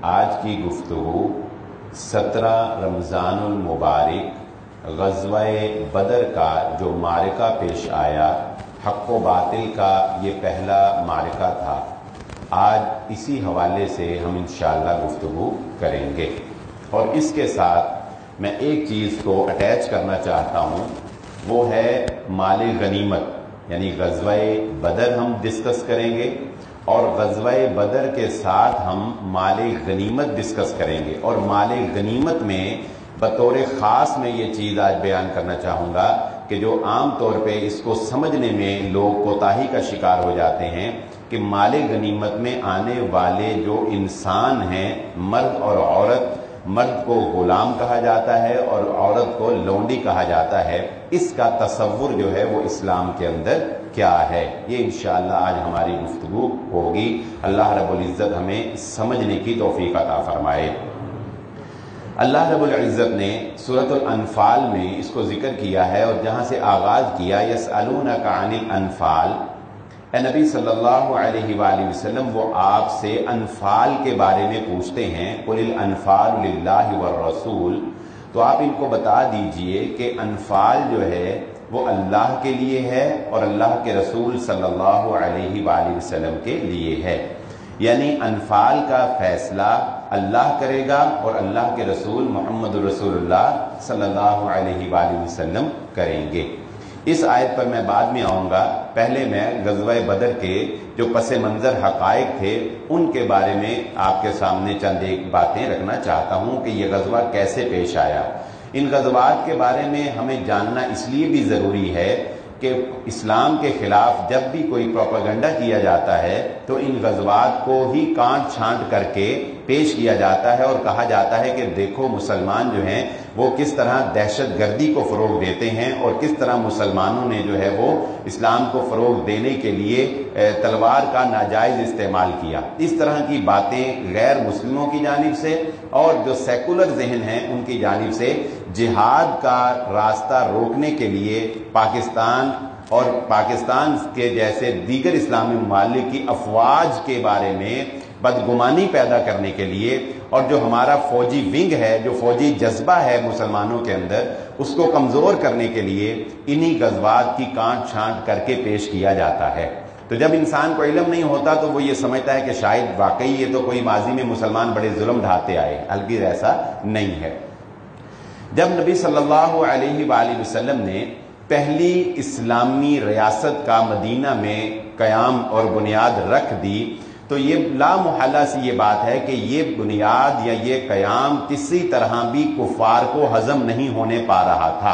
آج کی گفتگو 17 رمضان المبارک غزوہ بدر کا جو معرکہ پیش آیا، حق و باطل کا یہ پہلا معرکہ تھا، آج اسی حوالے سے ہم انشاءاللہ گفتگو کریں گے۔ اور اس کے ساتھ میں ایک چیز کو اٹیچ کرنا چاہتا ہوں، وہ ہے مال غنیمت، یعنی غزوہ بدر ہم ڈسکس کریں گے اور غزوہ بدر کے ساتھ ہم مال غنیمت ڈسکس کریں گے۔ اور مال غنیمت میں بطور خاص میں یہ چیز آج بیان کرنا چاہوں گا کہ جو عام طور پہ اس کو سمجھنے میں لوگ کوتاہی کا شکار ہو جاتے ہیں کہ مال غنیمت میں آنے والے جو انسان ہیں، مرد اور عورت، مرد کو غلام کہا جاتا ہے اور عورت کو لونڈی کہا جاتا ہے، اس کا تصور جو ہے وہ اسلام کے اندر کیا ہے، یہ انشاءاللہ آج ہماری گفتگو ہوگی۔ اللہ رب العزت ہمیں سمجھنے کی توفیق عطا فرمائے۔ اللہ رب العزت نے سورۃ الانفال میں اس کو ذکر کیا ہے اور جہاں سے آغاز کیا، یسألونک عن الانفال، اے نبی صلی اللہ علیہ وآلہ وسلم وہ آپ سے انفال کے بارے میں پوچھتے ہیں، قل الانفال للہ والرسول، تو آپ ان کو بتا دیجئے کہ انفال جو ہے وہ اللہ کے لیے ہے اور اللہ کے رسول صلی اللہ علیہ وآلہ وسلم کے لیے ہے، یعنی انفال کا فیصلہ اللہ کرے گا اور اللہ کے رسول محمد رسول اللہ صلی اللہ علیہ وآلہ وسلم کریں گے۔ اس آیت پر میں بعد میں آؤں گا، پہلے میں غزوہ بدر کے جو پس منظر حقائق تھے ان کے بارے میں آپ کے سامنے چند ایک باتیں رکھنا چاہتا ہوں کہ یہ غزوہ کیسے پیش آیا۔ ان غزوات کے بارے میں ہمیں جاننا اس لیے بھی ضروری ہے کہ اسلام کے خلاف جب بھی کوئی پروپیگنڈا کیا جاتا ہے تو ان غزوات کو ہی کانٹ چھانٹ کر کے پیش کیا جاتا ہے اور کہا جاتا ہے کہ دیکھو مسلمان جو ہیں وہ کس طرح دہشت گردی کو فروغ دیتے ہیں اور کس طرح مسلمانوں نے جو ہے وہ اسلام کو فروغ دینے کے لیے تلوار کا ناجائز استعمال کیا۔ اس طرح کی باتیں غیر مسلموں کی جانب سے اور جو سیکولر ذہن ہیں ان کی جانب سے جہاد کا راستہ روکنے کے لیے پاکستان اور پاکستان کے جیسے دیگر اسلامی ممالک کی افواج کے بارے میں بدگمانی پیدا کرنے کے لیے اور جو ہمارا فوجی ونگ ہے، جو فوجی جذبہ ہے مسلمانوں کے اندر، اس کو کمزور کرنے کے لیے انہی غزوات کی کانٹ چھانٹ کر کے پیش کیا جاتا ہے۔ تو جب انسان کو علم نہیں ہوتا تو وہ یہ سمجھتا ہے کہ شاید واقعی یہ تو کوئی ماضی میں مسلمان بڑے ظلم ڈھاتے آئے، البتہ ایسا نہیں ہے۔ جب نبی صلی اللہ علیہ وآلہ وسلم نے پہلی اسلامی ریاست کا مدینہ میں قیام اور بنیاد رکھ دی تو یہ لا محالہ سی یہ بات ہے کہ یہ بنیاد یا یہ قیام کسی طرح بھی کفار کو ہضم نہیں ہونے پا رہا تھا،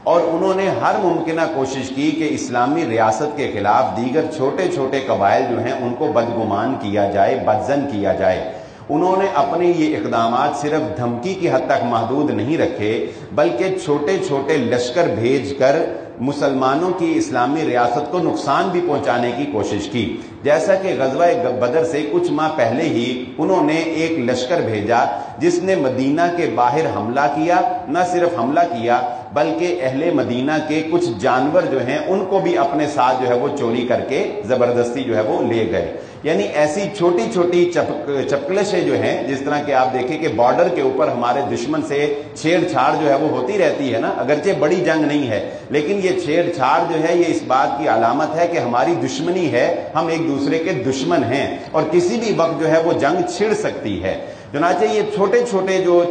اور انہوں نے ہر ممکنہ کوشش کی کہ اسلامی ریاست کے خلاف دیگر چھوٹے چھوٹے قبائل جو ہیں ان کو بدگمان کیا جائے، بدظن کیا جائے۔ انہوں نے اپنے یہ اقدامات صرف دھمکی کی حد تک محدود نہیں رکھے بلکہ چھوٹے چھوٹے لشکر بھیج کر مسلمانوں کی اسلامی ریاست کو نقصان بھی پہنچانے کی کوشش کی۔ جیسا کہ غزوہ بدر سے کچھ ماہ پہلے ہی انہوں نے ایک لشکر بھیجا جس نے مدینہ کے باہر حملہ کیا، نہ صرف حملہ کیا بلکہ اہل مدینہ کے کچھ جانور جو ہیں ان کو بھی اپنے ساتھ جو ہے وہ چوری کر کے زبردستی جو ہے وہ لے گئے۔ یعنی ایسی چھوٹی چھوٹی چپکلشیں جو ہیں، جس طرح کہ آپ دیکھیں کہ بارڈر کے اوپر ہمارے دشمن سے چھیڑ چھاڑ جو ہے وہ ہوتی رہتی ہے نا، اگرچہ بڑی جنگ نہیں ہے لیکن یہ چھیڑ چھاڑ جو ہے یہ اس بات کی علامت ہے کہ ہماری دشمنی ہے، ہم ایک دوسرے کے دشمن ہیں اور کسی بھی وقت جو ہے وہ جنگ چھڑ سکتی ہے۔ چنانچہ یہ چھوٹے چھوٹے جو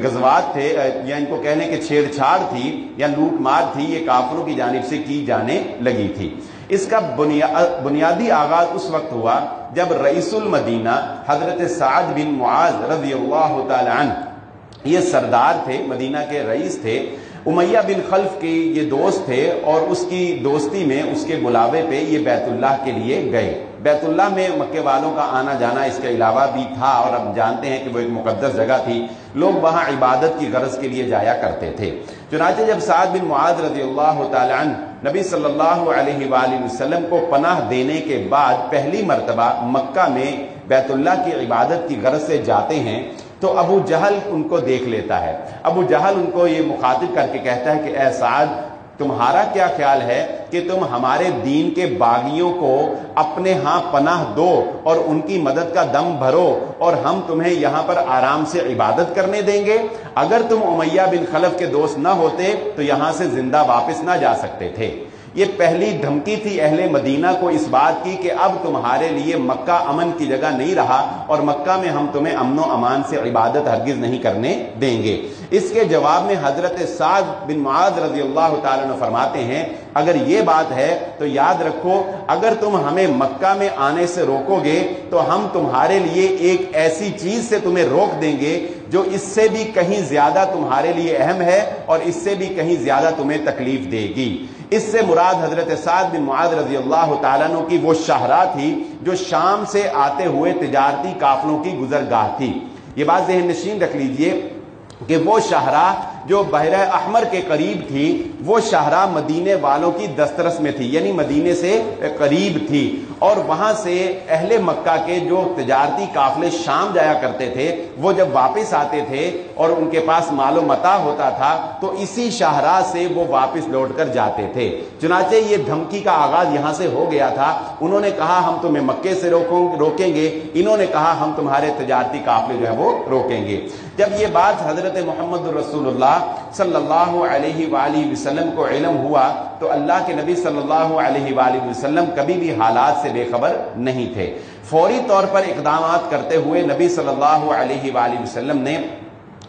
غزوات تھے یا ان کو کہنے کہ چھیڑ چھاڑ تھی یا لوٹ مار تھی، یہ کافروں کی جانب سے کی جانے لگی تھی۔ اس کا بنیادی آغاز اس وقت ہوا جب رئیس المدینہ حضرت سعد بن معاذ رضی اللہ تعالی عنہ، یہ سردار تھے، مدینہ کے رئیس تھے، امیہ بن خلف کے یہ دوست تھے اور اس کی دوستی میں اس کے بلاوے پہ یہ بیت اللہ کے لیے گئے۔ بیت اللہ میں مکے والوں کا آنا جانا اس کے علاوہ بھی تھا اور اب جانتے ہیں کہ وہ ایک مقدس جگہ تھی، لوگ وہاں عبادت کی غرض کے لیے جایا کرتے تھے۔ چنانچہ جب سعد بن معاذ رضی اللہ تعالی عنہ نبی صلی اللہ علیہ وآلہ وسلم کو پناہ دینے کے بعد پہلی مرتبہ مکہ میں بیت اللہ کی عبادت کی غرض سے جاتے ہیں تو ابو جہل ان کو دیکھ لیتا ہے۔ ابو جہل ان کو یہ مخاطب کر کے کہتا ہے کہ اے سعد، تمہارا کیا خیال ہے کہ تم ہمارے دین کے باغیوں کو اپنے ہاں پناہ دو اور ان کی مدد کا دم بھرو اور ہم تمہیں یہاں پر آرام سے عبادت کرنے دیں گے؟ اگر تم امیہ بن خلف کے دوست نہ ہوتے تو یہاں سے زندہ واپس نہ جا سکتے تھے۔ یہ پہلی دھمکی تھی اہل مدینہ کو اس بات کی کہ اب تمہارے لیے مکہ امن کی جگہ نہیں رہا اور مکہ میں ہم تمہیں امن و امان سے عبادت ہرگز نہیں کرنے دیں گے۔ اس کے جواب میں حضرت سعد بن معاذ رضی اللہ تعالیٰ عنہ فرماتے ہیں اگر یہ بات ہے تو یاد رکھو اگر تم ہمیں مکہ میں آنے سے روکو گے تو ہم تمہارے لیے ایک ایسی چیز سے تمہیں روک دیں گے جو اس سے بھی کہیں زیادہ تمہارے لیے اہم ہے اور اس سے بھی کہیں زیادہ تمہیں تکلیف دے گی۔ اس سے مراد حضرت سعد بن معاذ رضی اللہ تعالیٰ عنہ کی وہ شاہراہ تھی جو شام سے آتے ہوئے تجارتی قافلوں کی گزرگاہ تھی۔ یہ بات ذہن نشین رکھ لیجئے کہ وہ شاہراہ جو بحر احمر کے قریب تھی وہ شاہراہ مدینے والوں کی دسترس میں تھی، یعنی مدینے سے قریب تھی، اور وہاں سے اہل مکہ کے جو تجارتی قافلے شام جایا کرتے تھے وہ جب واپس آتے تھے اور ان کے پاس مال و متاع ہوتا تھا تو اسی شاہراہ سے وہ واپس لوٹ کر جاتے تھے۔ چنانچہ یہ دھمکی کا آغاز یہاں سے ہو گیا تھا۔ انہوں نے کہا ہم تمہیں مکے سے روکیں گے، انہوں نے کہا ہم تمہارے تجارتی قافلے جو ہے وہ روکیں گے۔ جب یہ بات حضرت محمد رسول اللہ صلی اللہ علیہ وآلہ وسلم کو علم ہوا تو اللہ کے نبی صلی اللہ علیہ وآلہ وسلم کبھی بھی حالات سے بے خبر نہیں تھے۔ فوری طور پر اقدامات کرتے ہوئے نبی صلی اللہ علیہ وآلہ وسلم نے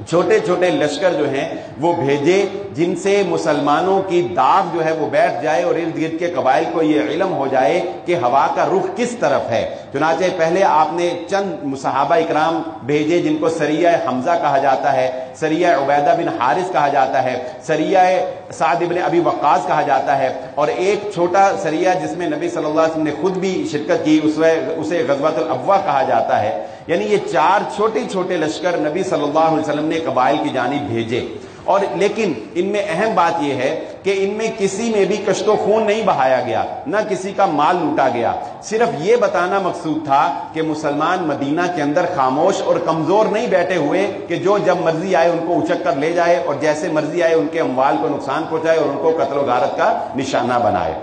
چھوٹے چھوٹے لشکر جو ہیں وہ بھیجے جن سے مسلمانوں کی داغ جو ہے وہ بیٹھ جائے اور ارد گرد کے قبائل کو یہ علم ہو جائے کہ ہوا کا رخ کس طرف ہے۔ چنانچہ پہلے آپ نے چند صحابہ اکرام بھیجے جن کو سریہ حمزہ کہا جاتا ہے، سریہ عبیدہ بن حارث کہا جاتا ہے، سریہ سعد بن ابی وقاص کہا جاتا ہے، اور ایک چھوٹا سریہ جس میں نبی صلی اللہ علیہ وسلم نے خود بھی شرکت کی اسے غزوۃ الابواء کہا جاتا ہے۔ یعنی یہ چار چھوٹے چھوٹے لشکر نبی صلی اللہ علیہ وسلم نے قبائل کی جانب بھیجے، اور لیکن ان میں اہم بات یہ ہے کہ ان میں کسی میں بھی کشت و خون نہیں بہایا گیا، نہ کسی کا مال لوٹا گیا۔ صرف یہ بتانا مقصود تھا کہ مسلمان مدینہ کے اندر خاموش اور کمزور نہیں بیٹھے ہوئے کہ جو جب مرضی آئے ان کو اچک کر لے جائے اور جیسے مرضی آئے ان کے اموال کو نقصان پہنچائے اور ان کو قتل و غارت کا نشانہ بنائے۔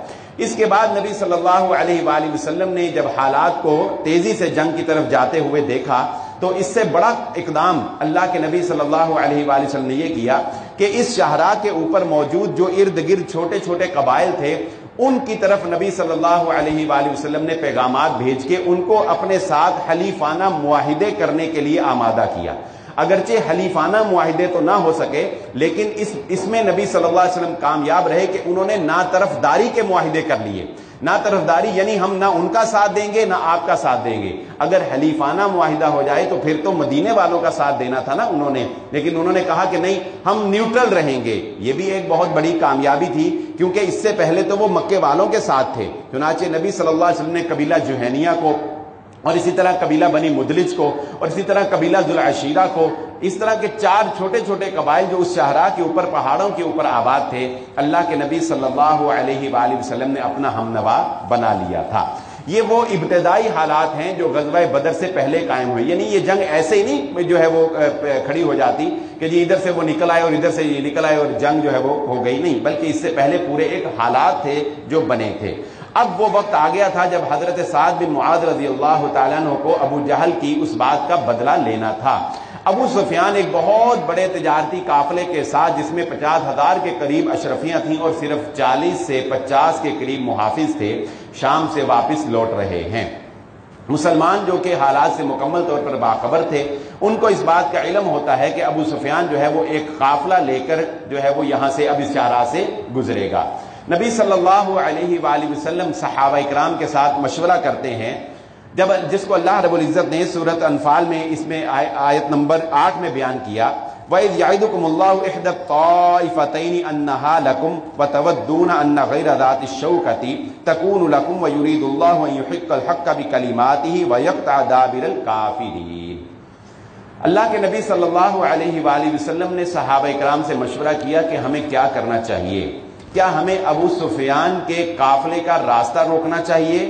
اس کے بعد نبی صلی اللہ علیہ وآلہ وسلم نے جب حالات کو تیزی سے جنگ کی طرف جاتے ہوئے دیکھا تو اس سے بڑا اقدام اللہ کے نبی صلی اللہ علیہ وآلہ وسلم نے یہ کیا کہ اس شاہراہ کے اوپر موجود جو ارد گرد چھوٹے چھوٹے قبائل تھے ان کی طرف نبی صلی اللہ علیہ وآلہ وسلم نے پیغامات بھیج کے ان کو اپنے ساتھ حلیفانہ معاہدے کرنے کے لیے آمادہ کیا۔ اگرچہ حلیفانہ معاہدے تو نہ ہو سکے لیکن اس میں نبی صلی اللہ علیہ وسلم کامیاب رہے کہ انہوں نے نا طرفداری کے معاہدے کر لیے۔ نا طرفداری یعنی ہم نہ ان کا ساتھ دیں گے نہ آپ کا ساتھ دیں گے۔ اگر حلیفانہ معاہدہ ہو جائے تو پھر تو مدینے والوں کا ساتھ دینا تھا نا انہوں نے، لیکن انہوں نے کہا کہ نہیں ہم نیوٹرل رہیں گے۔ یہ بھی ایک بہت بڑی کامیابی تھی کیونکہ اس سے پہلے تو وہ مکے والوں کے ساتھ تھے۔ چنانچہ نبی صلی اللہ علیہ وسلم نے قبیلہ جہینیہ کو اور اسی طرح قبیلہ بنی مدلج کو اور اسی طرح قبیلہ ذوالعشیرہ کو، اس طرح کے چار چھوٹے چھوٹے قبائل جو اس شاہراہ کے اوپر پہاڑوں کے اوپر آباد تھے اللہ کے نبی صلی اللہ علیہ وآلہ وسلم نے اپنا ہمنوا بنا لیا تھا۔ یہ وہ ابتدائی حالات ہیں جو غزوہ بدر سے پہلے قائم ہوئے، یعنی یہ جنگ ایسے ہی نہیں جو ہے وہ کھڑی ہو جاتی کہ جی ادھر سے وہ نکل آئے اور ادھر سے یہ نکل آئے اور جنگ جو ہے وہ ہو گئی، نہیں، بلکہ اس سے پہلے پورے ایک حالات تھے جو بنے تھے۔ اب وہ وقت آ گیا تھا جب حضرت سعد بن معاذ رضی اللہ تعالیٰ عنہ کو ابو جہل کی اس بات کا بدلہ لینا تھا۔ ابو سفیان ایک بہت بڑے تجارتی قافلے کے ساتھ جس میں 50,000 کے قریب اشرفیاں تھیں اور صرف 40 سے 50 کے قریب محافظ تھے، شام سے واپس لوٹ رہے ہیں۔ مسلمان جو کہ حالات سے مکمل طور پر باخبر تھے ان کو اس بات کا علم ہوتا ہے کہ ابو سفیان جو ہے وہ ایک قافلہ لے کر جو ہے وہ یہاں سے اب اس شاہراہ سے گزرے گا۔ نبی صلی اللہ علیہ وآلہ وسلم صحابہ اکرام کے ساتھ مشورہ کرتے ہیں جس کو اللہ رب العزت نے سورۃ انفال میں اس میں آیت نمبر 8 میں بیان کیا، وَإِذْ يَعِدُكُمُ اللَّهُ إِحْدَى الطَّائِفَتَيْنِ أَنَّهَا لَكُمْ وَتَوَدُّونَ أَنَّ غَيْرَ ذَاتِ الشَّوْكَةِ تَكُونُ لَكُمْ وَيُرِيدُ اللَّهُ أَن يُحِقَّ الْحَقَّ بِكَلِمَاتِهِ وَيَقْطَعَ دَابِرَ الْكَافِرِينَ۔ اللہ کے نبی صلی اللہ علیہ وآلہ وسلم نے صحابہ اکرام سے مشورہ کیا کہ ہمیں کیا کرنا چاہیے۔ کیا ہمیں ابو سفیان کے قافلے کا راستہ روکنا چاہیے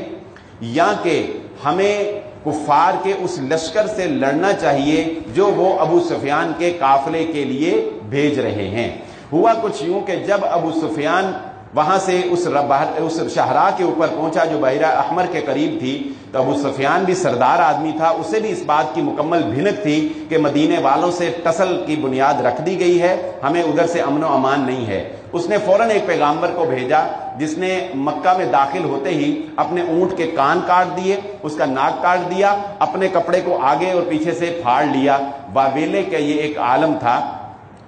یا کہ ہمیں کفار کے اس لشکر سے لڑنا چاہیے جو وہ ابو سفیان کے قافلے کے لیے بھیج رہے ہیں؟ ہوا کچھ یوں کہ جب ابو سفیان وہاں سے اس شاہراہ کے اوپر پہنچا جو بحیرہ احمر کے قریب تھی، تو ابو سفیان بھی سردار آدمی تھا، اسے بھی اس بات کی مکمل بھنک تھی کہ مدینے والوں سے ٹسل کی بنیاد رکھ دی گئی ہے، ہمیں ادھر سے امن و امان نہیں ہے۔ اس نے فوراً ایک پیغامبر کو بھیجا جس نے مکہ میں داخل ہوتے ہی اپنے اونٹ کے کان کاٹ دیے، اس کا ناک کاٹ دیا، اپنے کپڑے کو آگے اور پیچھے سے پھاڑ لیا۔ واویلے کا یہ ایک عالم تھا،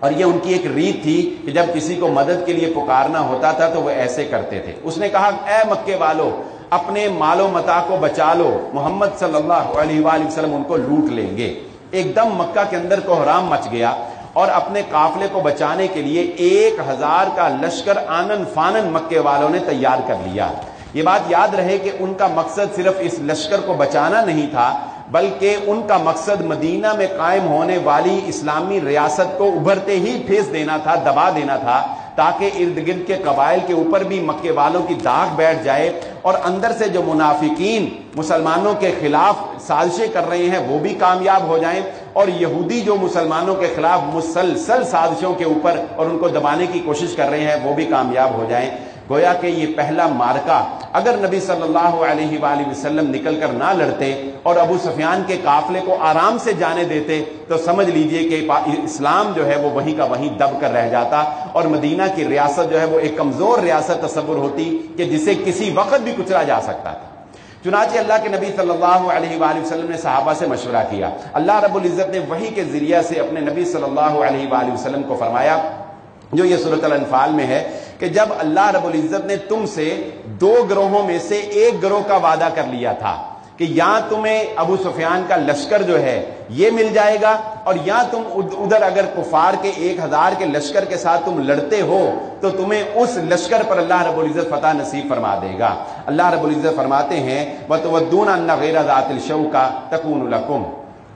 اور یہ ان کی ایک ریت تھی کہ جب کسی کو مدد کے لیے پکارنا ہوتا تھا تو وہ ایسے کرتے تھے۔ اس نے کہا اے مکے والو، اپنے مال و متاع کو بچا لو، محمد صلی اللہ علیہ وآلہ وسلم ان کو لوٹ لیں گے۔ ایک دم مکہ کے اندر کوہرام مچ گیا، اور اپنے قافلے کو بچانے کے لیے 1000 کا لشکر آنن فانن مکے والوں نے تیار کر لیا۔ یہ بات یاد رہے کہ ان کا مقصد صرف اس لشکر کو بچانا نہیں تھا، بلکہ ان کا مقصد مدینہ میں قائم ہونے والی اسلامی ریاست کو ابھرتے ہی پھینس دینا تھا، دبا دینا تھا، تاکہ ارد گرد کے قبائل کے اوپر بھی مکے والوں کی داغ بیٹھ جائے، اور اندر سے جو منافقین مسلمانوں کے خلاف سازشیں کر رہے ہیں وہ بھی کامیاب ہو جائیں، اور یہودی جو مسلمانوں کے خلاف مسلسل سازشوں کے اوپر اور ان کو دبانے کی کوشش کر رہے ہیں وہ بھی کامیاب ہو جائیں۔ گویا کہ یہ پہلا مارکا اگر نبی صلی اللہ علیہ وآلہ وسلم نکل کر نہ لڑتے اور ابو سفیان کے قافلے کو آرام سے جانے دیتے تو سمجھ لیجئے کہ اسلام جو ہے وہ وہیں کا وہیں دب کر رہ جاتا، اور مدینہ کی ریاست جو ہے وہ ایک کمزور ریاست تصور ہوتی کہ جسے کسی وقت بھی کچلا جا سکتا تھا۔ چنانچہ اللہ کے نبی صلی اللہ علیہ وآلہ وسلم نے صحابہ سے مشورہ کیا۔ اللہ رب العزت نے وحی کے ذریعہ سے اپنے نبی صلی اللہ علیہ وآلہ وسلم کو فرمایا، جو یہ سورۃ الانفال میں ہے، کہ جب اللہ رب العزت نے تم سے 2 گروہوں میں سے ایک گروہ کا وعدہ کر لیا تھا کہ یا تمہیں ابو سفیان کا لشکر جو ہے یہ مل جائے گا، اور یا تم ادھر اگر کفار کے 1000 کے لشکر کے ساتھ تم لڑتے ہو تو تمہیں اس لشکر پر اللہ رب العزت فتح نصیب فرما دے گا۔ اللہ رب العزت فرماتے ہیں وَتُوَدُّونَ أَنَّ غَيْرَ ذَاتِ الشَّوْكَ تَكُونُ لَكُمْ۔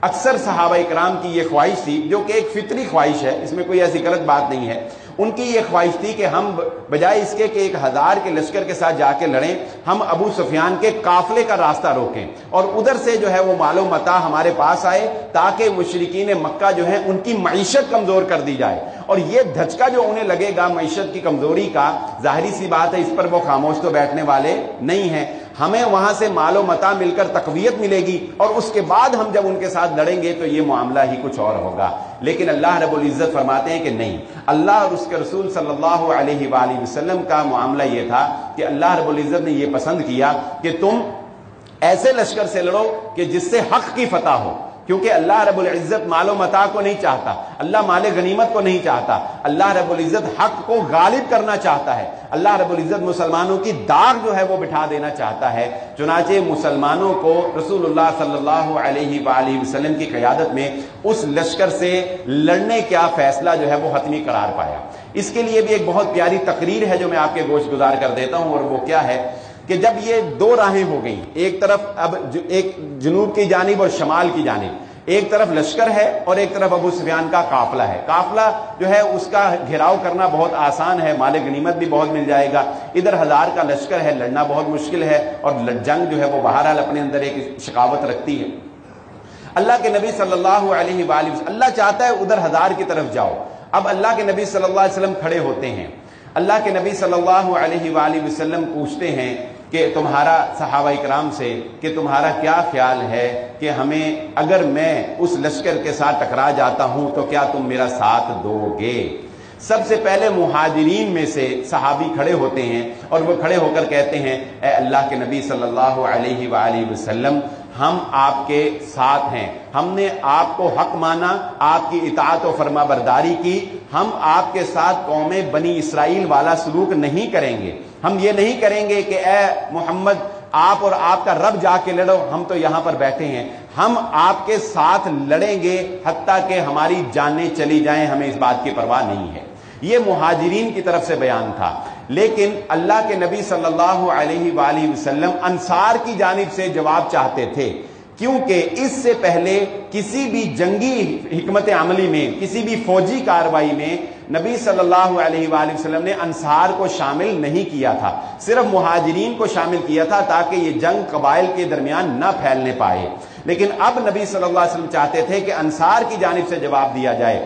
اکثر صحابہ کرام کی یہ خواہش تھی، جو کہ ایک فطری خواہش ہے، اس میں کوئی ایسی غلط بات نہیں ہے، ان کی یہ خواہش تھی کہ ہم بجائے اس کے کہ 1000 کے لشکر کے ساتھ جا کے لڑیں، ہم ابو سفیان کے قافلے کا راستہ روکیں اور ادھر سے جو ہے وہ مال و متاع ہمارے پاس آئے، تاکہ مشرکین مکہ جو ہے ان کی معیشت کمزور کر دی جائے۔ اور یہ دھچکا جو انہیں لگے گا معیشت کی کمزوری کا، ظاہری سی بات ہے اس پر وہ خاموش تو بیٹھنے والے نہیں ہیں۔ ہمیں وہاں سے مال و متاع مل کر تقویت ملے گی، اور اس کے بعد ہم جب ان کے ساتھ لڑیں گے تو یہ معاملہ ہی کچھ اور ہوگا۔ لیکن اللہ رب العزت فرماتے ہیں کہ نہیں، اللہ اور اس کے رسول صلی اللہ علیہ وآلہ وسلم کا معاملہ یہ تھا کہ اللہ رب العزت نے یہ پسند کیا کہ تم ایسے لشکر سے لڑو کہ جس سے حق کی فتح ہو، کیونکہ اللہ رب العزت مال و متاع کو نہیں چاہتا، اللہ مال غنیمت کو نہیں چاہتا، اللہ رب العزت حق کو غالب کرنا چاہتا ہے، اللہ رب العزت مسلمانوں کی داغ جو ہے وہ بٹھا دینا چاہتا ہے۔ چنانچہ مسلمانوں کو رسول اللہ صلی اللہ علیہ وآلہ وسلم کی قیادت میں اس لشکر سے لڑنے کا فیصلہ جو ہے وہ حتمی قرار پایا۔ اس کے لیے بھی ایک بہت پیاری تقریر ہے جو میں آپ کے گوش گزار کر دیتا ہوں، اور وہ کیا ہے کہ جب یہ 2 راہیں ہو گئیں، ایک طرف اب ایک جنوب کی جانب اور شمال کی جانب، ایک طرف لشکر ہے اور ایک طرف ابو سفیان کا قافلہ ہے۔ قافلہ جو ہے اس کا گھیراؤ کرنا بہت آسان ہے، مال غنیمت بھی بہت مل جائے گا، ادھر 1000 کا لشکر ہے، لڑنا بہت مشکل ہے، اور جنگ جو ہے وہ بہرحال اپنے اندر ایک شقاوت رکھتی ہے۔ اللہ کے نبی صلی اللہ علیہ وآلہ وسلم، اللہ چاہتا ہے ادھر 1000 کی طرف جاؤ۔ اب اللہ کے نبی صلی اللہ علیہ وسلم کھڑے ہوتے ہیں، اللہ کے نبی صلی اللہ علیہ وآلہ وسلم پوچھتے ہیں کہ تمہارا صحابہ اکرام سے کہ تمہارا کیا خیال ہے کہ ہمیں اگر میں اس لشکر کے ساتھ ٹکرا جاتا ہوں تو کیا تم میرا ساتھ دو گے؟ سب سے پہلے مہاجرین میں سے صحابی کھڑے ہوتے ہیں اور وہ کھڑے ہو کر کہتے ہیں اے اللہ کے نبی صلی اللہ علیہ وآلہ وسلم، ہم آپ کے ساتھ ہیں، ہم نے آپ کو حق مانا، آپ کی اطاعت و فرما برداری کی، ہم آپ کے ساتھ قوم بنی اسرائیل والا سلوک نہیں کریں گے، ہم یہ نہیں کریں گے کہ اے محمد آپ اور آپ کا رب جا کے لڑو، ہم تو یہاں پر بیٹھے ہیں، ہم آپ کے ساتھ لڑیں گے حتیٰ کہ ہماری جانیں چلی جائیں، ہمیں اس بات کی پرواہ نہیں ہے۔ یہ مہاجرین کی طرف سے بیان تھا، لیکن اللہ کے نبی صلی اللہ علیہ وآلہ وسلم انصار کی جانب سے جواب چاہتے تھے، کیونکہ اس سے پہلے کسی بھی جنگی حکمت عملی میں، کسی بھی فوجی کارروائی میں نبی صلی اللہ علیہ وآلہ وسلم نے انصار کو شامل نہیں کیا تھا، صرف مہاجرین کو شامل کیا تھا تاکہ یہ جنگ قبائل کے درمیان نہ پھیلنے پائے۔ لیکن اب نبی صلی اللہ علیہ وسلم چاہتے تھے کہ انصار کی جانب سے جواب دیا جائے،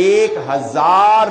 1000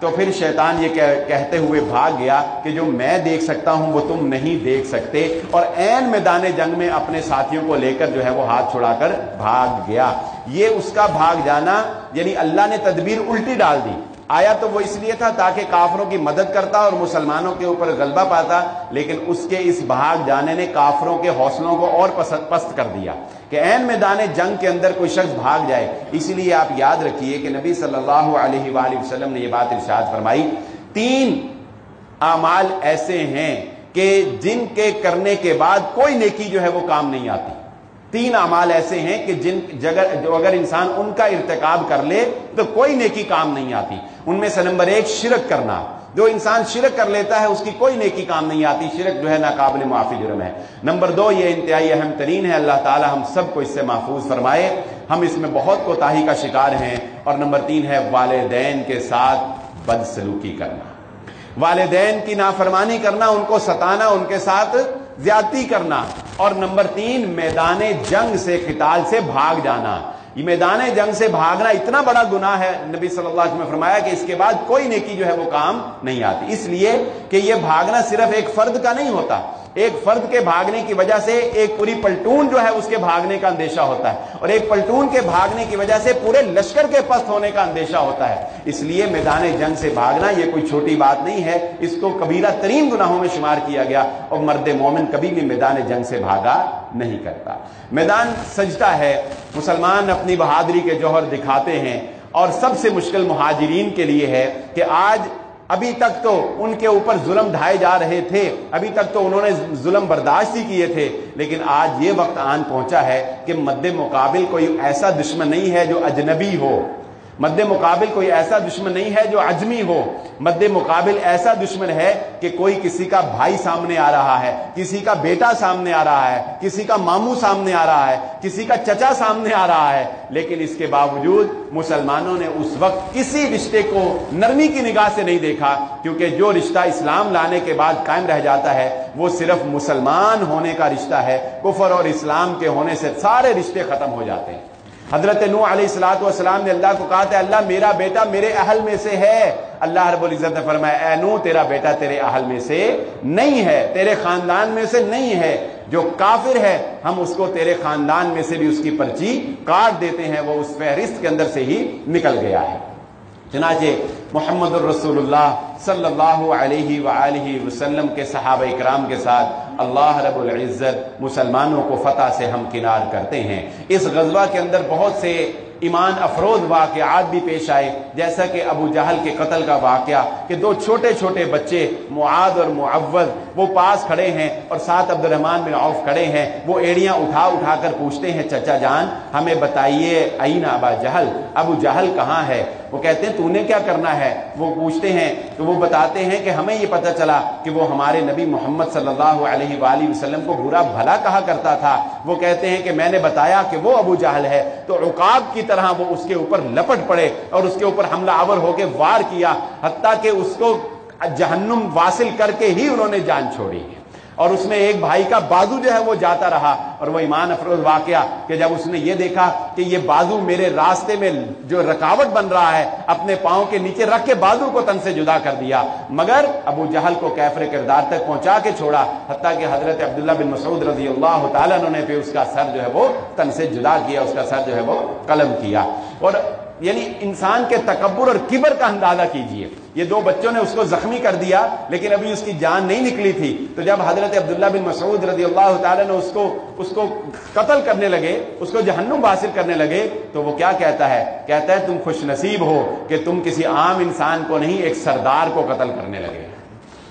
تو پھر شیطان یہ کہتے ہوئے بھاگ گیا کہ جو میں دیکھ سکتا ہوں وہ تم نہیں دیکھ سکتے، اور عین میدان جنگ میں اپنے ساتھیوں کو لے کر جو ہے وہ ہاتھ چھڑا کر بھاگ گیا۔ یہ اس کا بھاگ جانا یعنی اللہ نے تدبیر الٹی ڈال دی۔ آیا تو وہ اس لیے تھا تاکہ کافروں کی مدد کرتا اور مسلمانوں کے اوپر غلبہ پاتا، لیکن اس کے اس بھاگ جانے نے کافروں کے حوصلوں کو اور پست کر دیا کہ عین میدان جنگ کے اندر کوئی شخص بھاگ جائے۔ اسی لیے آپ یاد رکھیے کہ نبی صلی اللہ علیہ وآلہ وسلم نے یہ بات ارشاد فرمائی، 3 اعمال ایسے ہیں کہ جن کے کرنے کے بعد کوئی نیکی جو ہے وہ کام نہیں آتی۔ 3 اعمال ایسے ہیں کہ جو اگر انسان ان کا ارتکاب کر لے تو کوئی نیکی کام نہیں آتی۔ ان میں سے نمبر 1 شرک کرنا۔ جو انسان شرک کر لیتا ہے اس کی کوئی نیکی کام نہیں آتی، شرک جو ہے ناقابل معافی جرم ہے۔ نمبر 2 یہ انتہائی اہم ترین ہے، اللہ تعالی ہم سب کو اس سے محفوظ فرمائے، ہم اس میں بہت کوتاہی کا شکار ہیں۔ اور نمبر 3 ہے والدین کے ساتھ بدسلوکی کرنا، والدین کی نافرمانی کرنا، ان کو ستانا، ان کے ساتھ زیادتی کرنا۔ اور نمبر 3 میدان جنگ سے، قتال سے بھاگ جانا۔ یہ میدان جنگ سے بھاگنا اتنا بڑا گناہ ہے، نبی صلی اللہ علیہ وسلم نے فرمایا کہ اس کے بعد کوئی نیکی جو ہے وہ کام نہیں آتی، اس لیے کہ یہ بھاگنا صرف ایک فرد کا نہیں ہوتا، ایک فرد کے بھاگنے کی وجہ سے ایک پوری پلٹون جو ہے اس کے بھاگنے کا اندیشہ ہوتا ہے، اور ایک پلٹون کے بھاگنے کی وجہ سے پورے لشکر کے پست ہونے کا اندیشہ ہوتا ہے۔ اس لیے میدان جنگ سے بھاگنا یہ کوئی چھوٹی بات نہیں ہے، اس کو کبیرہ ترین گناہوں میں شمار کیا گیا، اور مرد مومن کبھی بھی میدان جنگ سے بھاگا نہیں کرتا۔ میدان سجدہ ہے، مسلمان اپنی بہادری کے جوہر دکھاتے ہیں، اور سب سے مشکل مہاجرین کے لیے ہے کہ آج ابھی تک تو ان کے اوپر ظلم ڈھائے جا رہے تھے، ابھی تک تو انہوں نے ظلم برداشت ہی کیے تھے، لیکن آج یہ وقت آن پہنچا ہے کہ مد مقابل کوئی ایسا دشمن نہیں ہے جو اجنبی ہو، مد مقابل کوئی ایسا دشمن نہیں ہے جو عجمی ہو، مد مقابل ایسا دشمن ہے کہ کوئی کسی کا بھائی سامنے آ رہا ہے، کسی کا بیٹا سامنے آ رہا ہے، کسی کا ماموں سامنے آ رہا ہے، کسی کا چچا سامنے آ رہا ہے، لیکن اس کے باوجود مسلمانوں نے اس وقت کسی رشتے کو نرمی کی نگاہ سے نہیں دیکھا، کیونکہ جو رشتہ اسلام لانے کے بعد قائم رہ جاتا ہے وہ صرف مسلمان ہونے کا رشتہ ہے، کفر اور اسلام کے ہونے سے سارے رشتے ختم ہو جاتے ہیں۔ حضرت نوح علیہ السلام نے اللہ کو کہا تھا اللہ میرا بیٹا میرے اہل میں سے ہے، اللہ رب العزت نے فرمایا اے نوح تیرا بیٹا تیرے اہل میں سے نہیں ہے، تیرے خاندان میں سے نہیں ہے، جو کافر ہے ہم اس کو تیرے خاندان میں سے بھی اس کی پرچی کاٹ دیتے ہیں، وہ اس فہرست کے اندر سے ہی نکل گیا ہے۔ چنانچہ محمد الرسول اللہ صلی اللہ علیہ وآلہ وسلم کے صحابہ اکرام کے ساتھ اللہ رب العزت مسلمانوں کو فتح سے ہمکنار کرتے ہیں۔ اس غزوہ کے اندر بہت سے ایمان افروز واقعات بھی پیش آئے، جیسا کہ ابو جہل کے قتل کا واقعہ کہ 2 چھوٹے چھوٹے بچے معاذ اور معوذ وہ پاس کھڑے ہیں اور ساتھ عبد الرحمن بن عوف کھڑے ہیں، وہ ایڑیاں اٹھا اٹھا کر پوچھتے ہیں چچا جان ہمیں بتائیے این ابا جہل، ابو جہل کہاں ہے؟ وہ کہتے ہیں تو نے کیا کرنا ہے؟ وہ پوچھتے ہیں تو وہ بتاتے ہیں کہ ہمیں یہ پتہ چلا کہ وہ ہمارے نبی محمد صلی اللہ علیہ وآلہ وسلم کو برا بھلا کہا کرتا تھا۔ وہ کہتے ہیں کہ میں نے بتایا کہ وہ ابو جہل ہے، تو عقاب کی طرح وہ اس کے اوپر لپٹ پڑے اور اس کے اوپر حملہ آور ہو کے وار کیا، حتیٰ کہ اس کو جہنم واصل کر کے ہی انہوں نے جان چھوڑی، اور اس میں ایک بھائی کا بازو جو ہے وہ جاتا رہا۔ اور وہ ایمان افروز واقعہ کہ جب اس نے یہ دیکھا کہ یہ بازو میرے راستے میں جو رکاوٹ بن رہا ہے، اپنے پاؤں کے نیچے رکھ کے بازو کو تن سے جدا کر دیا، مگر ابو جہل کو کیفر کردار تک پہنچا کے چھوڑا، حتیٰ کہ حضرت عبداللہ بن مسعود رضی اللہ تعالیٰ عنہ نے پھر اس کا سر جو ہے وہ تن سے جدا کیا، اس کا سر جو ہے وہ قلم کیا۔ اور یعنی انسان کے تکبر اور کبر کا اندازہ کیجئے، یہ 2 بچوں نے اس کو زخمی کر دیا لیکن ابھی اس کی جان نہیں نکلی تھی، تو جب حضرت عبداللہ بن مسعود رضی اللہ تعالیٰ نے اس کو قتل کرنے لگے، اس کو جہنم حاصل کرنے لگے، تو وہ کیا کہتا ہے؟ کہتا ہے تم خوش نصیب ہو کہ تم کسی عام انسان کو نہیں ایک سردار کو قتل کرنے لگے۔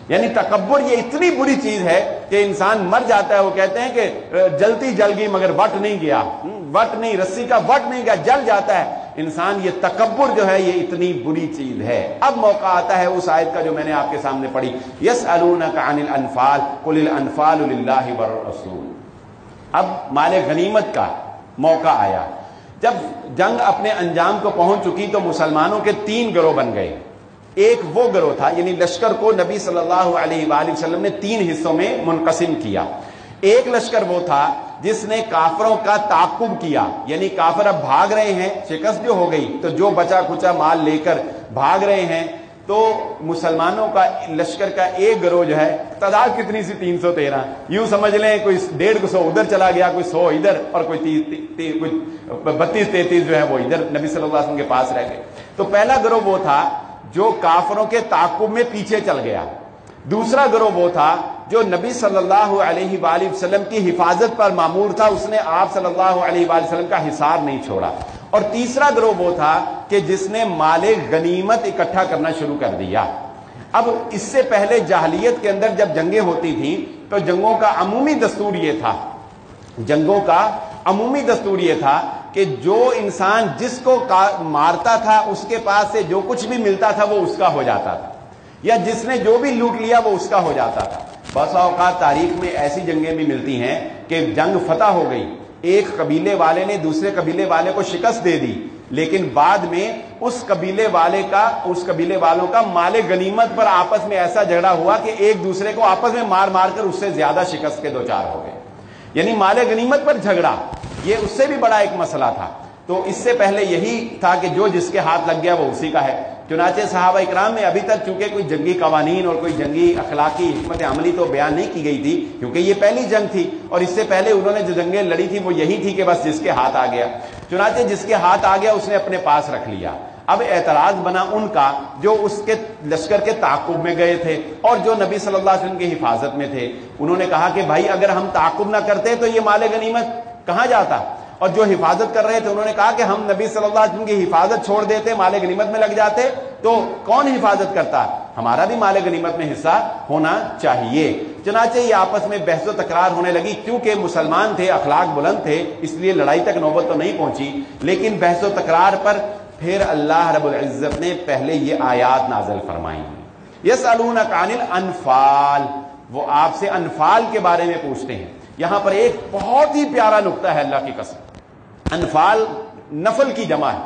یعنی تکبر یہ اتنی بری چیز ہے کہ انسان مر جاتا ہے، وہ کہتے ہیں کہ جلتی جل گئی مگر وٹ نہیں گیا، وٹ نہیں، رسی کا وٹ نہیں گیا، جل جاتا ہے انسان۔ یہ تکبر جو ہے یہ اتنی بری چیز ہے۔ اب موقع آتا ہے اس آیت کا جو میں نے آپ کے سامنے پڑھی، یسألونک عن الانفال قل الانفال للہ والرسول۔ اب مال غنیمت کا موقع آیا، جب جنگ اپنے انجام کو پہنچ چکی تو مسلمانوں کے 3 گروہ بن گئے۔ ایک وہ گروہ تھا، یعنی لشکر کو نبی صلی اللہ علیہ وآلہ وسلم نے 3 حصوں میں منقسم کیا۔ ایک لشکر وہ تھا جس نے کافروں کا تعاقب کیا، یعنی کافر اب بھاگ رہے ہیں، شکست جو ہو گئی تو جو بچا کچا مال لے کر بھاگ رہے ہیں، تو مسلمانوں کا لشکر کا ایک گروہ جو ہے تعداد کتنی سی 313، یوں سمجھ لیں کوئی 150 ادھر چلا گیا، کوئی 100 ادھر، اور کوئی 32-33 جو ہے وہ ادھر نبی صلی اللہ علیہ وسلم کے پاس رہ گئے۔ تو پہلا گروہ وہ تھا جو کافروں کے تعاقب میں پیچھے چل گیا، دوسرا گروہ وہ تھا جو نبی صلی اللہ علیہ وآلہ وسلم کی حفاظت پر مامور تھا، اس نے آپ صلی اللہ علیہ وآلہ وسلم کا حصار نہیں چھوڑا، اور تیسرا گروہ وہ تھا کہ جس نے مال غنیمت اکٹھا کرنا شروع کر دیا۔ اب اس سے پہلے جاہلیت کے اندر جب جنگیں ہوتی تھیں تو جنگوں کا عمومی دستور یہ تھا کہ جو انسان جس کو مارتا تھا اس کے پاس سے جو کچھ بھی ملتا تھا وہ اس کا ہو جاتا تھا، یا جس نے جو بھی لوٹ لیا وہ اس کا ہو جاتا تھا۔ بس اوقات تاریخ میں ایسی جنگیں بھی ملتی ہیں کہ جنگ فتح ہو گئی، ایک قبیلے والے نے دوسرے قبیلے والے کو شکست دے دی، لیکن بعد میں اس قبیلے والوں کا مال غنیمت پر آپس میں ایسا جھگڑا ہوا کہ ایک دوسرے کو آپس میں مار مار کر اس سے زیادہ شکست کے دوچار ہو گئے۔ یعنی مال غنیمت پر جھگڑا یہ اس سے بھی بڑا ایک مسئلہ تھا۔ تو اس سے پہلے یہی تھا کہ جو جس کے ہاتھ لگ گیا وہ اسی کا ہے۔ چنانچہ صحابہ اکرام میں ابھی تک چونکہ کوئی جنگی قوانین اور کوئی جنگی اخلاقی حکمت عملی تو بیان نہیں کی گئی تھی، کیونکہ یہ پہلی جنگ تھی، اور اس سے پہلے انہوں نے جو جنگیں لڑی تھی وہ یہی تھی کہ بس جس کے ہاتھ آ گیا، چنانچہ جس کے ہاتھ آ گیا اس نے اپنے پاس رکھ لیا۔ اب اعتراض بنا ان کا جو اس کے لشکر کے تعاقب میں گئے تھے اور جو نبی صلی اللہ علیہ وسلم کی حفاظت میں تھے۔ انہوں نے کہا کہ بھائی اگر ہم تعاقب نہ کرتے تو یہ مال غنیمت کہاں جاتا، اور جو حفاظت کر رہے تھے انہوں نے کہا کہ ہم نبی صلی اللہ علیہ وسلم کی حفاظت چھوڑ دیتے، مال غنیمت میں لگ جاتے تو کون حفاظت کرتا، ہمارا بھی مال غنیمت میں حصہ ہونا چاہیے۔ چنانچہ یہ آپس میں بحث و تکرار ہونے لگی، کیونکہ مسلمان تھے، اخلاق بلند تھے، اس لیے لڑائی تک نوبت تو نہیں پہنچی، لیکن بحث و تکرار پر پھر اللہ رب العزت نے پہلے یہ آیات نازل فرمائی۔ یسألونک عن الانفال، وہ آپ سے انفال کے بارے میں پوچھتے ہیں۔ یہاں پر ایک بہت ہی پیارا نقطہ ہے، اللہ کی قسم، انفال نفل کی جمع ہے۔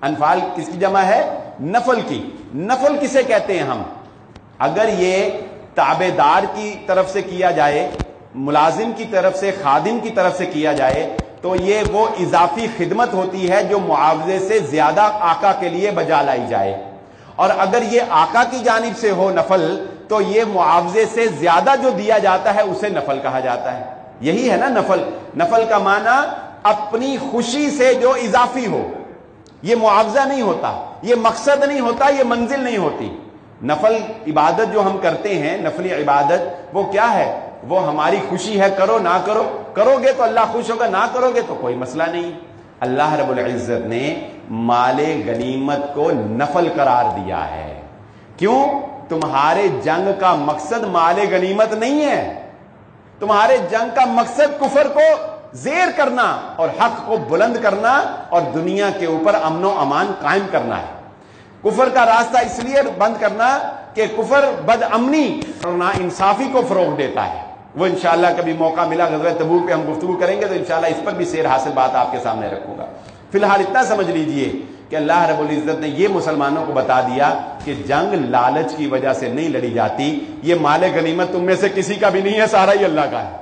انفال کس کی جمع ہے؟ نفل کی۔ نفل کسے کہتے ہیں ہم؟ اگر یہ تابع دار کی طرف سے کیا جائے، ملازم کی طرف سے، خادم کی طرف سے کیا جائے تو یہ وہ اضافی خدمت ہوتی ہے جو معاوضے سے زیادہ آقا کے لیے بجا لائی جائے، اور اگر یہ آقا کی جانب سے ہو نفل تو یہ معاوضے سے زیادہ جو دیا جاتا ہے اسے نفل کہا جاتا ہے۔ یہی ہے نا نفل۔ نفل کا معنی اپنی خوشی سے جو اضافی ہو، یہ معاوضہ نہیں ہوتا، یہ مقصد نہیں ہوتا، یہ منزل نہیں ہوتی۔ نفل عبادت جو ہم کرتے ہیں، نفلی عبادت، وہ کیا ہے؟ وہ ہماری خوشی ہے، کرو نہ کرو، کرو گے تو اللہ خوش ہوگا، نہ کرو گے تو کوئی مسئلہ نہیں۔ اللہ رب العزت نے مال غنیمت کو نفل قرار دیا ہے۔ کیوں؟ تمہارے جنگ کا مقصد مال غنیمت نہیں ہے، تمہارے جنگ کا مقصد کفر کو زیر کرنا اور حق کو بلند کرنا اور دنیا کے اوپر امن و امان قائم کرنا ہے۔ کفر کا راستہ اس لیے بند کرنا کہ کفر بد امنی اور ناانصافی کو فروغ دیتا ہے۔ وہ انشاءاللہ کبھی موقع ملا غزوہ تبوک پہ ہم گفتگو کریں گے تو انشاءاللہ اس پر بھی سیر حاصل بات آپ کے سامنے رکھوں گا۔ فی الحال اتنا سمجھ لیجئے کہ اللہ رب العزت نے یہ مسلمانوں کو بتا دیا کہ جنگ لالچ کی وجہ سے نہیں لڑی جاتی، یہ مال غنیمت تم میں سے کسی کا بھی نہیں ہے، سارا ہی اللہ کا ہے۔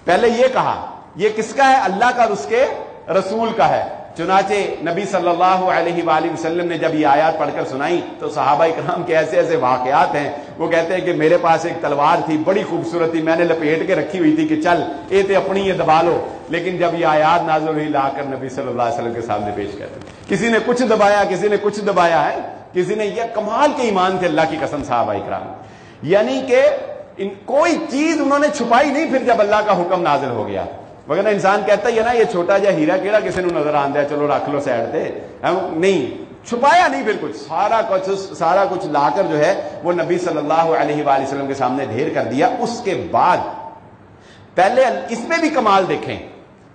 پہلے یہ کہا یہ کس کا ہے؟ اللہ کا اور اس کے رسول کا ہے۔ چنانچہ نبی صلی اللہ علیہ وآلہ وسلم نے جب یہ آیات پڑھ کر سنائی تو صحابہ کرام کے ایسے ایسے واقعات ہیں، وہ کہتے ہیں کہ میرے پاس ایک تلوار تھی، بڑی خوبصورت تھی، میں نے لپیٹ کے رکھی ہوئی تھی کہ چل اے تے اپنی یہ دبا لو، لیکن جب یہ آیات نازل ہوئی لا کر نبی صلی اللہ علیہ وسلم کے سامنے پیش کرتے، کسی نے کچھ دبایا، کسی نے کچھ دبایا ہے، کسی نے، یہ کمال کے ایمان تھے اللہ کی قسم صحابہ کرام، یعنی کہ کوئی چیز انہوں نے چھپائی نہیں پھر جب اللہ کا حکم نازل ہو گیا۔ وغیرہ انسان کہتا ہے نا یہ چھوٹا جا ہیرا کیڑا کسی نے نظر آندہ ہے، چلو رکھ لو سائڈ تے، نہیں، چھپایا نہیں، پھر کچھ سارا کچھ لا کر جو ہے وہ نبی صلی اللہ علیہ وآلہ وسلم کے سامنے ڈھیر کر دیا۔ اس کے بعد پہلے اس پہ بھی کمال دیکھیں،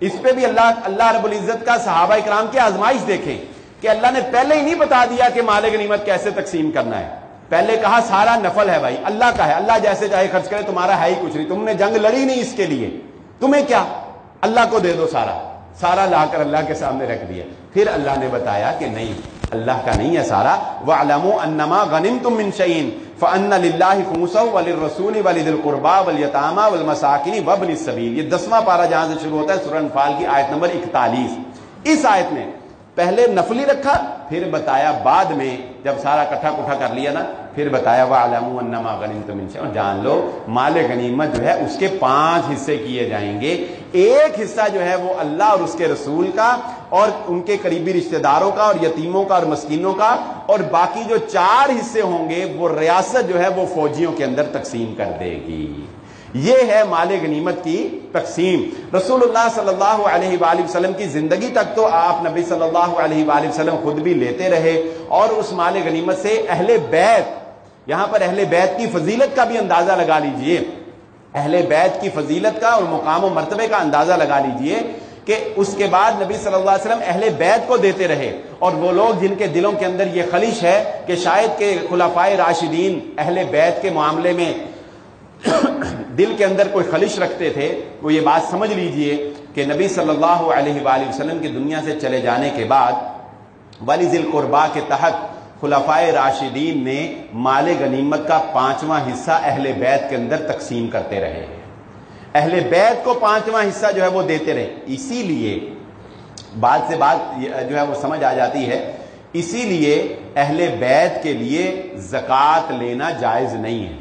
اس پہ بھی اللہ رب العزت کا صحابہ کرام کی آزمائش دیکھیں کہ اللہ نے پہلے ہی نہیں بتا دیا کہ مال غنیمت کیسے تقسیم کرنا ہے، پہلے کہا سارا نفل ہے بھائی، اللہ کا ہے، اللہ جیسے چاہے خرچ کرے، تمہارا ہے ہی کچھ نہیں، تم نے جنگ لڑی نہیں اس کے لیے، تمہیں کیا، اللہ کو دے دو، سارا لا کر اللہ کے سامنے رکھ دیا۔ پھر اللہ نے بتایا کہ نہیں، اللہ کا نہیں ہے سارا، وَاعْلَمُوا أَنَّمَا غَنِمْتُم مِّن شَيْءٍ فَأَنَّ لِلَّهِ خُمُسَهُ وَلِلرَّسُولِ وَلِذِي الْقُرْبَىٰ وَالْيَتَامَىٰ وَالْمَسَاكِينِ وَابْنِ السَّبِيلِ، یہ 10واں پارہ جہاں سے شروع ہوتا ہے سورہ انفال کی آیت نمبر 41۔ اس آیت میں پہلے نفلی رکھا، پھر بتایا بعد میں جب سارا اکٹھا کٹھا کر لیا نا، پھر بتایا وَاعْلَمُوا أَنَّمَا غَنِمْتُم مِّن شَيْءٍ، جان لو مال غنیمت جو ہے اس کے 5 حصے کیے جائیں گے، ایک حصہ جو ہے وہ اللہ اور اس کے رسول کا اور ان کے قریبی رشتہ داروں کا اور یتیموں کا اور مسکینوں کا، اور باقی جو 4 حصے ہوں گے وہ ریاست جو ہے وہ فوجیوں کے اندر تقسیم کر دے گی۔ یہ ہے مال غنیمت کی تقسیم۔ رسول اللہ صلی اللہ علیہ وآلہ وسلم کی زندگی تک تو آپ نبی صلی اللہ علیہ وآلہ وسلم خود بھی لیتے رہے، اور اس مال غنیمت سے اہل بیت، یہاں پر اہل بیت کی فضیلت کا بھی اندازہ لگا لیجئے، اہل بیت کی فضیلت کا اور مقام و مرتبے کا اندازہ لگا لیجئے کہ اس کے بعد نبی صلی اللہ علیہ وسلم اہل بیت کو دیتے رہے، اور وہ لوگ جن کے دلوں کے اندر یہ خلش ہے کہ شاید کہ خلفائے راشدین اہل بیت کے معاملے میں دل کے اندر کوئی خلش رکھتے تھے، وہ یہ بات سمجھ لیجئے کہ نبی صلی اللہ علیہ وآلہ وسلم کی دنیا سے چلے جانے کے بعد ولی ذی القربیٰ کے تحت خلفائے راشدین نے مال غنیمت کا 5واں حصہ اہل بیت کے اندر تقسیم کرتے رہے، اہل بیت کو 5واں حصہ جو ہے وہ دیتے رہے۔ اسی لیے بات سے بات جو ہے وہ سمجھ آ جاتی ہے، اسی لیے اہل بیت کے لیے زکوٰۃ لینا جائز نہیں ہے،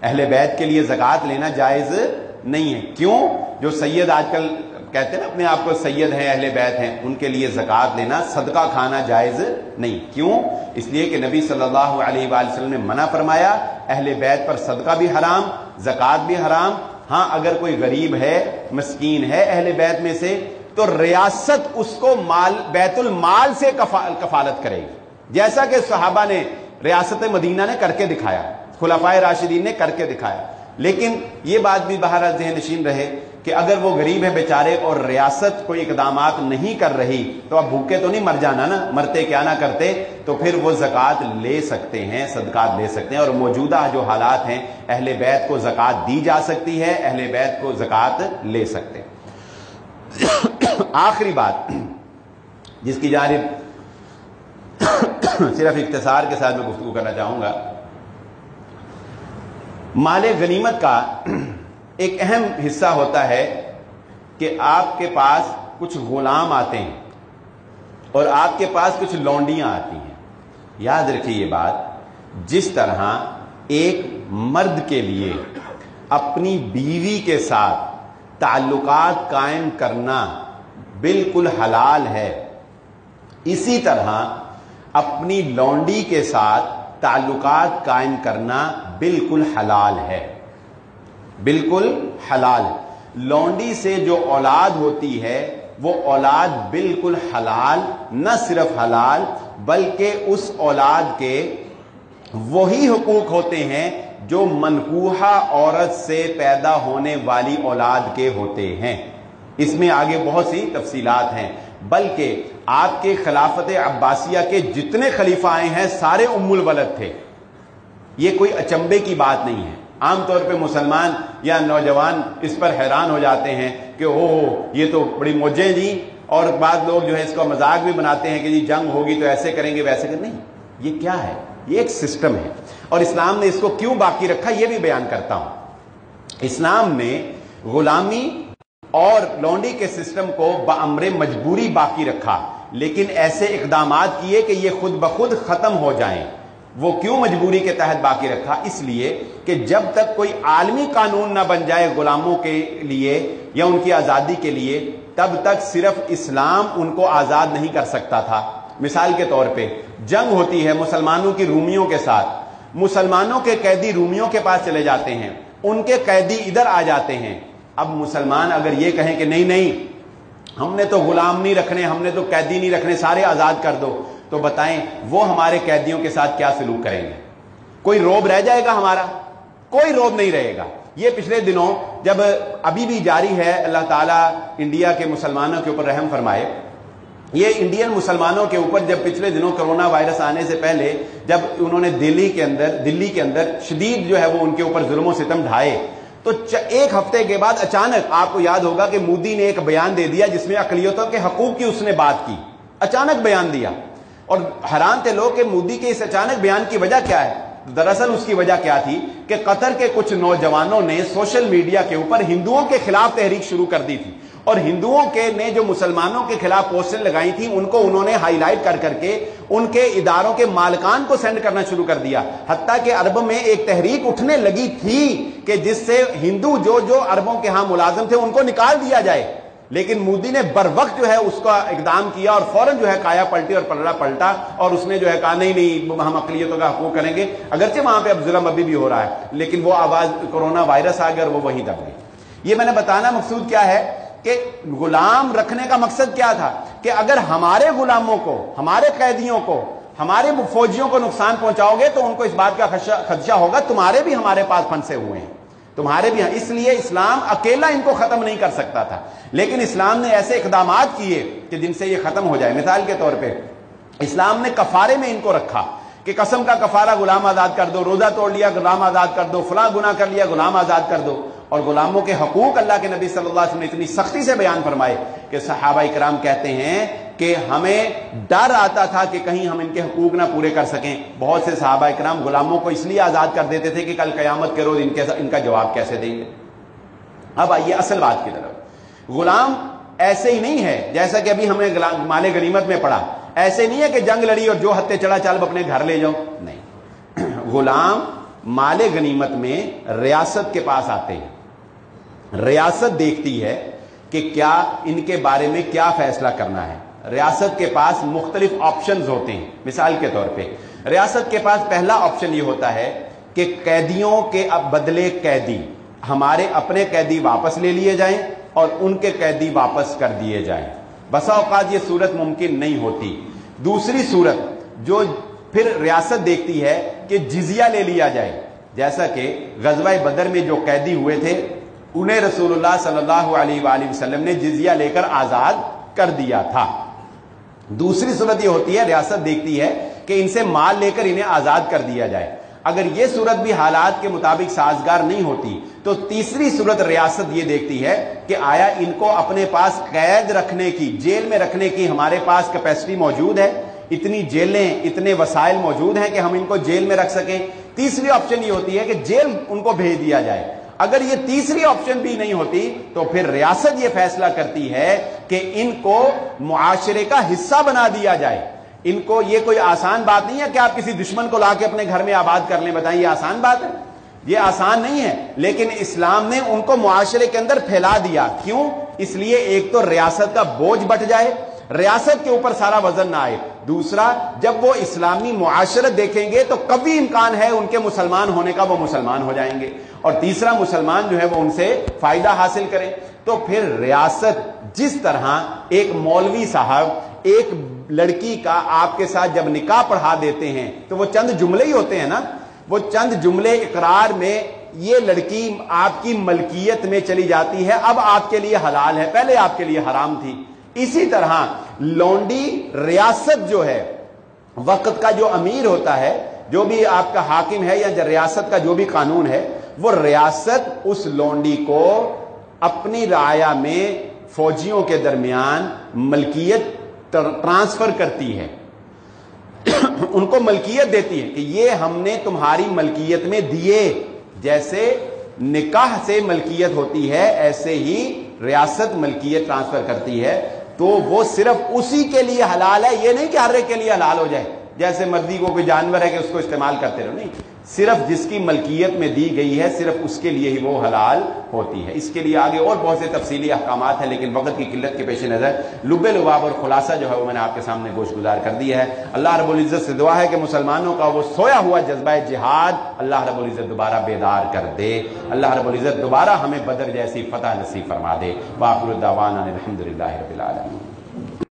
اہل بیت کے لیے زکوٰۃ لینا جائز نہیں ہے۔ کیوں؟ جو سید آج کل کہتے ہیں نا اپنے آپ کو سید ہیں، اہل بیت ہیں، ان کے لیے زکوٰۃ لینا، صدقہ کھانا جائز نہیں۔ کیوں؟ اس لیے کہ نبی صلی اللہ علیہ وآلہ وسلم نے منع فرمایا، اہل بیت پر صدقہ بھی حرام، زکوٰۃ بھی حرام۔ ہاں اگر کوئی غریب ہے، مسکین ہے اہل بیت میں سے، تو ریاست اس کو مال بیت المال سے کفالت کرے گی، جیسا کہ صحابہ نے ریاست مدینہ نے کر کے دکھایا، خلفائے راشدین نے کر کے دکھایا۔ لیکن یہ بات بھی بہرحال ذہن نشین رہے کہ اگر وہ غریب ہے بیچارے اور ریاست کوئی اقدامات نہیں کر رہی تو اب بھوکے تو نہیں مر جانا نا، مرتے کیا نہ کرتے، تو پھر وہ زکوٰۃ لے سکتے ہیں، صدقات لے سکتے ہیں، اور موجودہ جو حالات ہیں اہل بیت کو زکوٰۃ دی جا سکتی ہے، اہل بیت کو زکوٰۃ لے سکتے ہیں۔ آخری بات جس کی جانب صرف اختصار کے ساتھ میں گفتگو کرنا چاہوں گا، مال غنیمت کا ایک اہم حصہ ہوتا ہے کہ آپ کے پاس کچھ غلام آتے ہیں اور آپ کے پاس کچھ لونڈیاں آتی ہیں۔ یاد رکھیے یہ بات، جس طرح ایک مرد کے لیے اپنی بیوی کے ساتھ تعلقات قائم کرنا بالکل حلال ہے، اسی طرح اپنی لونڈی کے ساتھ تعلقات قائم کرنا بالکل حلال ہے، بالکل حلال ہے۔ لونڈی سے جو اولاد ہوتی ہے وہ اولاد بالکل حلال، نہ صرف حلال بلکہ اس اولاد کے وہی حقوق ہوتے ہیں جو منکوحہ عورت سے پیدا ہونے والی اولاد کے ہوتے ہیں۔ اس میں آگے بہت سی تفصیلات ہیں، بلکہ آپ کے خلافت عباسیہ کے جتنے خلیفہ آئے ہیں سارے ام الولد تھے، یہ کوئی اچنبے کی بات نہیں ہے۔ عام طور پہ مسلمان یا نوجوان اس پر حیران ہو جاتے ہیں کہ یہ تو بڑی موجیں جی، اور بعض لوگ جو ہے اس کا مذاق بھی بناتے ہیں کہ جی جنگ ہوگی تو ایسے کریں گے ویسے کریں گے۔ نہیں، یہ کیا ہے؟ یہ ایک سسٹم ہے، اور اسلام نے اس کو کیوں باقی رکھا یہ بھی بیان کرتا ہوں۔ اسلام نے غلامی اور لونڈی کے سسٹم کو بامر مجبوری باقی رکھا، لیکن ایسے اقدامات کیے کہ یہ خود بخود ختم ہو جائیں۔ وہ کیوں مجبوری کے تحت باقی رکھا؟ اس لیے کہ جب تک کوئی عالمی قانون نہ بن جائے غلاموں کے لیے یا ان کی آزادی کے لیے، تب تک صرف اسلام ان کو آزاد نہیں کر سکتا تھا۔ مثال کے طور پہ جنگ ہوتی ہے مسلمانوں کی رومیوں کے ساتھ، مسلمانوں کے قیدی رومیوں کے پاس چلے جاتے ہیں، ان کے قیدی ادھر آ جاتے ہیں۔ اب مسلمان اگر یہ کہیں کہ نہیں نہیں ہم نے تو غلام نہیں رکھنے، ہم نے تو قیدی نہیں رکھنے، سارے آزاد کر دو، تو بتائیں وہ ہمارے قیدیوں کے ساتھ کیا سلوک کریں گے؟ کوئی روب رہ جائے گا ہمارا؟ کوئی روب نہیں رہے گا۔ یہ پچھلے دنوں جب ابھی بھی جاری ہے، اللہ تعالیٰ انڈیا کے مسلمانوں کے اوپر رحم فرمائے، یہ انڈین مسلمانوں کے اوپر جب پچھلے دنوں کرونا وائرس آنے سے پہلے جب انہوں نے دلی کے اندر شدید جو ہے وہ ان کے اوپر ظلم و ستم ڈھائے، تو ایک ہفتے کے بعد اچانک آپ کو یاد ہوگا کہ مودی نے ایک بیان دے دیا جس میں اقلیتوں کے حقوق کی اس نے بات کی، اچانک بیان دیا، اور حیران تھے لوگ کہ مودی کے اس اچانک بیان کی وجہ کیا ہے۔ دراصل اس کی وجہ کیا تھی کہ قطر کے کچھ نوجوانوں نے سوشل میڈیا کے اوپر ہندوؤں کے خلاف تحریک شروع کر دی تھی، اور ہندوؤں کے نے جو مسلمانوں کے خلاف پوسٹر لگائی تھی ان کو انہوں نے ہائی لائٹ کر کر کے ان کے اداروں کے مالکان کو سینڈ کرنا شروع کر دیا، حتیٰ کہ عرب میں ایک تحریک اٹھنے لگی تھی کہ جس سے ہندو جو عربوں کے ہاں ملازم تھے ان کو نکال دیا جائے، لیکن مودی نے بر وقت جو ہے اس کا اقدام کیا اور فوراً جو ہے کایا پلٹی اور پلڑا پلٹا، اور اس نے جو ہے کہا نہیں ہم اقلیتوں کا حقوق کریں گے، اگرچہ وہاں پہ اب ظلم ابھی بھی ہو رہا ہے، لیکن وہ آواز کورونا وائرس آ گیا اور وہ وہیں دب گئی۔ یہ میں نے بتانا مقصود کیا ہے کہ غلام رکھنے کا مقصد کیا تھا کہ اگر ہمارے غلاموں کو، ہمارے قیدیوں کو، ہمارے فوجیوں کو نقصان پہنچاؤ گے تو ان کو اس بات کا خدشہ ہوگا تمہارے بھی ہمارے پاس پھنسے ہوئے ہیں، تمہارے بھی، اس لیے اسلام اکیلا ان کو ختم نہیں کر سکتا تھا، لیکن اسلام نے ایسے اقدامات کیے کہ جن سے یہ ختم ہو جائے۔ مثال کے طور پہ اسلام نے کفارے میں ان کو رکھا کہ قسم کا کفارہ غلام آزاد کر دو، روزہ توڑ لیا غلام آزاد کر دو، فلاں گناہ کر لیا غلام آزاد کر دو، اور غلاموں کے حقوق اللہ کے نبی صلی اللہ علیہ وسلم نے اتنی سختی سے بیان فرمائے کہ صحابہ کرام کہتے ہیں کہ ہمیں ڈر آتا تھا کہ کہیں ہم ان کے حقوق نہ پورے کر سکیں۔ بہت سے صحابہ کرام غلاموں کو اس لیے آزاد کر دیتے تھے کہ کل قیامت کے روز ان کا جواب کیسے دیں گے۔ اب آئیے اصل بات کی طرف، غلام ایسے ہی نہیں ہے جیسا کہ ابھی ہمیں مال غنیمت میں پڑھا، ایسے نہیں ہے کہ جنگ لڑی اور جو ہتھے چڑھا چل اپنے گھر لے جاؤ، نہیں، غلام مال غنیمت میں ریاست کے پاس آتے ہیں، ریاست دیکھتی ہے کہ کیا ان کے بارے میں کیا فیصلہ کرنا ہے، ریاست کے پاس مختلف آپشنز ہوتے ہیں۔ مثال کے طور پہ ریاست کے پاس پہلا آپشن یہ ہوتا ہے کہ قیدیوں کے بدلے قیدی، ہمارے اپنے قیدی واپس لے لیے جائیں اور ان کے قیدی واپس کر دیے جائیں۔ بسا اوقات یہ صورت ممکن نہیں ہوتی۔ دوسری صورت جو پھر ریاست دیکھتی ہے کہ جزیہ لے لیا جائے، جیسا کہ غزوہ بدر میں جو قیدی ہوئے تھے انہیں رسول اللہ صلی اللہ علیہ وآلہ وسلم نے جزیہ لے کر آزاد کر دیا تھا۔ دوسری صورت یہ ہوتی ہے، ریاست دیکھتی ہے کہ ان سے مال لے کر انہیں آزاد کر دیا جائے۔ اگر یہ صورت بھی حالات کے مطابق سازگار نہیں ہوتی تو تیسری صورت ریاست یہ دیکھتی ہے کہ آیا ان کو اپنے پاس قید رکھنے کی، جیل میں رکھنے کی ہمارے پاس کیپیسٹی موجود ہے، اتنی جیلیں، اتنے وسائل موجود ہیں کہ ہم ان کو جیل میں رکھ سکیں۔ تیسری آپشن یہ ہوتی ہے کہ جیل ان کو بھیج دیا جائے۔ اگر یہ تیسری آپشن بھی نہیں ہوتی تو پھر ریاست یہ فیصلہ کرتی ہے کہ ان کو معاشرے کا حصہ بنا دیا جائے۔ ان کو، یہ کوئی آسان بات نہیں ہے کہ آپ کسی دشمن کو لا کے اپنے گھر میں آباد کر لیں، بتائیں یہ آسان بات ہے؟ یہ آسان نہیں ہے، لیکن اسلام نے ان کو معاشرے کے اندر پھیلا دیا۔ کیوں؟ اس لیے ایک تو ریاست کا بوجھ بٹ جائے، ریاست کے اوپر سارا وزن نہ آئے، دوسرا جب وہ اسلامی معاشرت دیکھیں گے تو کبھی امکان ہے ان کے مسلمان ہونے کا، وہ مسلمان ہو جائیں گے، اور تیسرا مسلمان جو ہے وہ ان سے فائدہ حاصل کریں۔ تو پھر ریاست جس طرح ایک مولوی صاحب ایک لڑکی کا آپ کے ساتھ جب نکاح پڑھا دیتے ہیں تو وہ چند جملے ہی ہوتے ہیں نا، وہ چند جملے اقرار میں یہ لڑکی آپ کی ملکیت میں چلی جاتی ہے، اب آپ کے لیے حلال ہے، پہلے آپ کے لیے حرام تھی۔ اسی طرح لونڈی، ریاست جو ہے، وقت کا جو امیر ہوتا ہے، جو بھی آپ کا حاکم ہے یا ریاست کا جو بھی قانون ہے، وہ ریاست اس لونڈی کو اپنی رعایا میں فوجیوں کے درمیان ملکیت ٹرانسفر کرتی ہے، ان کو ملکیت دیتی ہے کہ یہ ہم نے تمہاری ملکیت میں دیے۔ جیسے نکاح سے ملکیت ہوتی ہے ایسے ہی ریاست ملکیت ٹرانسفر کرتی ہے، تو وہ صرف اسی کے لیے حلال ہے، یہ نہیں کہ ہر ایک کے لیے حلال ہو جائے، جیسے مرضی کو کوئی جانور ہے کہ اس کو استعمال کرتے رہو، نہیں، صرف جس کی ملکیت میں دی گئی ہے صرف اس کے لیے ہی وہ حلال ہوتی ہے۔ اس کے لیے آگے اور بہت سے تفصیلی احکامات ہیں، لیکن وقت کی قلت کے پیش نظر لب لباب اور خلاصہ جو ہے وہ میں نے آپ کے سامنے گوش گزار کر دیا ہے۔ اللہ رب العزت سے دعا ہے کہ مسلمانوں کا وہ سویا ہوا جذبہ جہاد اللہ رب العزت دوبارہ بیدار کر دے، اللہ رب العزت دوبارہ ہمیں بدر جیسی فتح نصیب فرما دے۔ وآخر دعوانا الحمدللہ رب العالمین۔